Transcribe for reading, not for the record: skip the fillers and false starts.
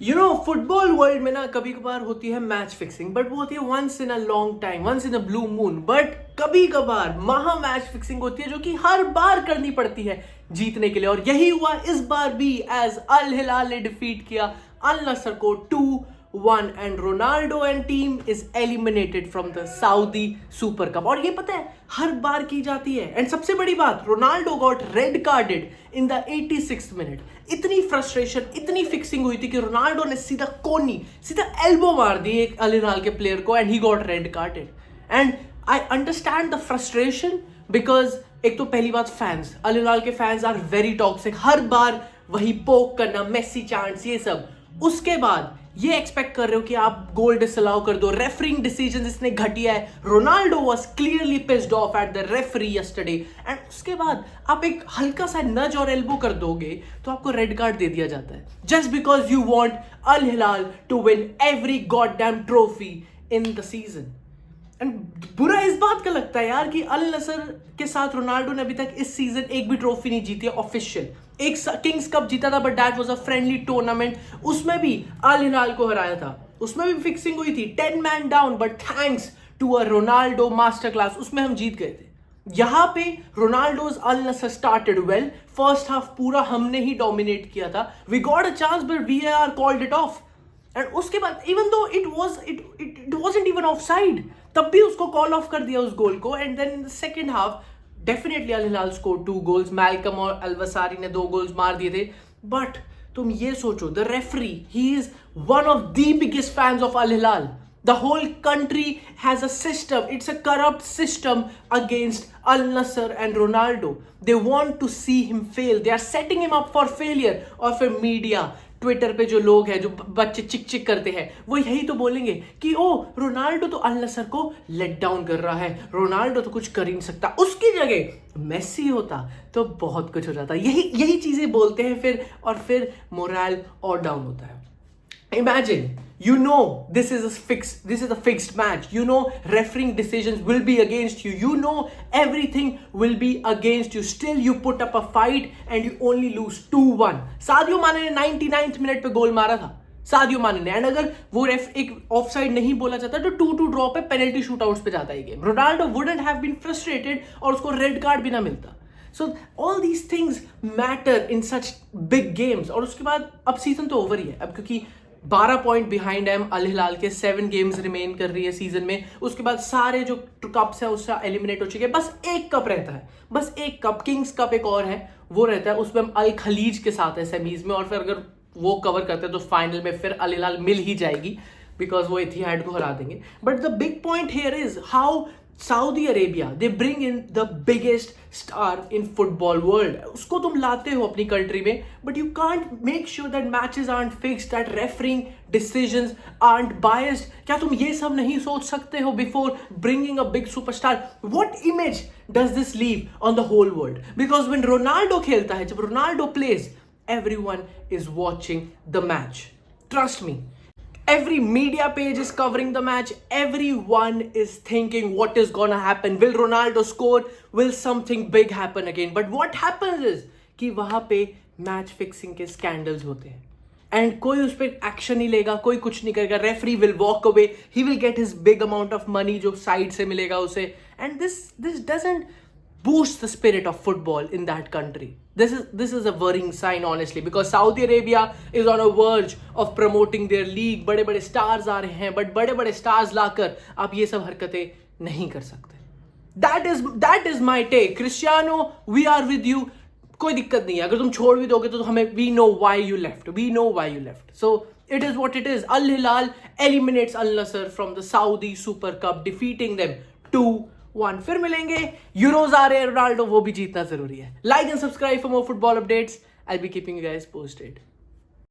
Football world में ना कभी कभार होती है मैच फिक्सिंग, बट वो होती है once in a long time, once in a blue moon. But कभी कभार महा मैच फिक्सिंग होती है जो कि हर बार करनी पड़ती है जीतने के लिए, और यही हुआ इस बार भी। एज अल हिलाल ने डिफीट किया अल नसर को 2-1 and Ronaldo and team is eliminated from the Saudi super cup. और ये पता है हर बार की जाती है। एंड सबसे बड़ी बात, Ronaldo got red carded in the 86th minute. इतनी फ्रस्ट्रेशन, इतनी फिक्सिंग हुई थी कि रोनाल्डो ने सीधा एल्बो मार दी एक अल हिलाल के प्लेयर को, and he got red carded. And I understand the frustration because एक तो पहली बात, फैंस, अल हिलाल के फैंस आर वेरी टॉक्सिक, हर बार वही पोक करना, मेसी चांट्स, ये सब। उसके बाद ये एक्सपेक्ट कर रहे हो कि आप गोल डिसअलाउ कर दो, रेफरिंग डिसीजन इसने घटिया है। Ronaldo was clearly pissed off at the referee yesterday, and उसके बाद आप एक हल्का सा नज और एल्बो कर दोगे तो आपको रेड कार्ड दे दिया जाता है, just because you want Al Hilal to win every goddamn trophy in the season. And बुरा इस बात का लगता है यार कि अल नसर के साथ रोनाल्डो ने अभी तक इस सीजन एक भी ट्रॉफी नहीं जीती है ऑफिशियल। एक किंग्स कप जीता था, but that was a friendly tournament, उसमें भी अल हिलाल को हराया था, उसमें भी फिक्सिंग हुई थी, 10 man down, but thanks to a Ronaldo master class उसमें हम जीत गए थे। यहां पे Ronaldo's Al Nassr started well, first half पूरा हमने ही डोमिनेट किया था, we got a chance but we are called it off. And उसके बाद even though it wasn't even offside, तब भी उसको कॉल ऑफ कर दिया उस गोल को। And then in the second half definitely Al Hilal score 2 goals, Malcom और अलवसारी ने 2 गोल्स मार दिए थे। बट तुम ये सोचो, the referee, he is one of the biggest fans of Al Hilal. The whole country has a system. It's a corrupt system against Al Nassr and Ronaldo. They want to see him fail. They are setting him up for failure. और फिर media, Twitter पे जो लोग हैं, जो बच्चे चिक चिक करते हैं, वो यही तो बोलेंगे कि ओ रोनाल्डो तो अल नसर को लेट डाउन कर रहा है, रोनाल्डो तो कुछ कर ही नहीं सकता, उसकी जगह मेसी होता तो बहुत कुछ हो जाता। यही चीजें बोलते हैं फिर, और फिर मोरल और डाउन होता है। Imagine, you know this is a fixed match. You know refereeing decisions will be against you. You know everything will be against you. Still you put up a fight and you only lose 2-1. Sadio माने ने 99th minute पे गोल मारा था, Sadio माने ने। And अगर वो रेफ एक ऑफसाइड नहीं बोला जाता तो 2-2 ड्रॉ पे पेनल्टी शूटआउट्स पे जाता ही game. Ronaldo wouldn't have been frustrated और उसको रेड कार्ड भी ना मिलता। So all these things matter in such big games. और उसके बाद अब सीजन तो ओवर ही है अब, क्योंकि 12 पॉइंट बिहाइंड है अल हिलाल के, 7 गेम्स रिमेन कर रही है सीजन में। उसके बाद सारे जो कप्स हैं उससे एलिमिनेट हो चुके हैं, बस एक कप रहता है, बस एक कप, किंग्स कप एक और है, वो रहता है, उसमें हम अल खलीज के साथ है सेमीज में, और फिर अगर वो कवर करते हैं तो फाइनल में फिर अल हिलाल मिल ही जाएगी, बिकॉज वो इतिहाद को हरा देंगे। But the big point here is how Saudi Arabia, they bring in the biggest star in football world. उसको तुम लाते हो अपनी कंट्री में, but you can't make sure that matches aren't fixed, that refereeing decisions aren't biased. क्या तुम ये सब नहीं सोच सकते हो before bringing a big superstar? What image does this leave on the whole world? Because when Ronaldo खेलता है, जब Ronaldo plays, everyone is watching the match. Trust me. Every media page is covering the match. Everyone is thinking what is gonna happen. Will Ronaldo score? Will something big happen again? But what happens is कि वहाँ पे match fixing के scandals होते हैं, and कोई उस पर action नहीं लेगा, कोई कुछ नहीं करेगा। Referee will walk away, he will get his big amount of money जो साइड से मिलेगा उसे, and this doesn't boost the spirit of football in that country. This is a worrying sign, honestly, because Saudi Arabia is on a verge of promoting their league. बड़े बड़े stars आ रहे हैं, but बड़े बड़े stars लाकर आप ये सब हरकतें नहीं कर सकते। That is my take. Cristiano, we are with you. कोई दिक्कत नहीं है, अगर तुम छोड़ भी दोगे तो हमें we know why you left. So it is what it is. Al Hilal eliminates Al Nassr from the Saudi Super Cup, defeating them 2-1. फिर मिलेंगे, यूरोज आ रहे हैं, रोनाल्डो वो भी जीतना जरूरी है। Like and subscribe for more football updates. I will be keeping you guys posted.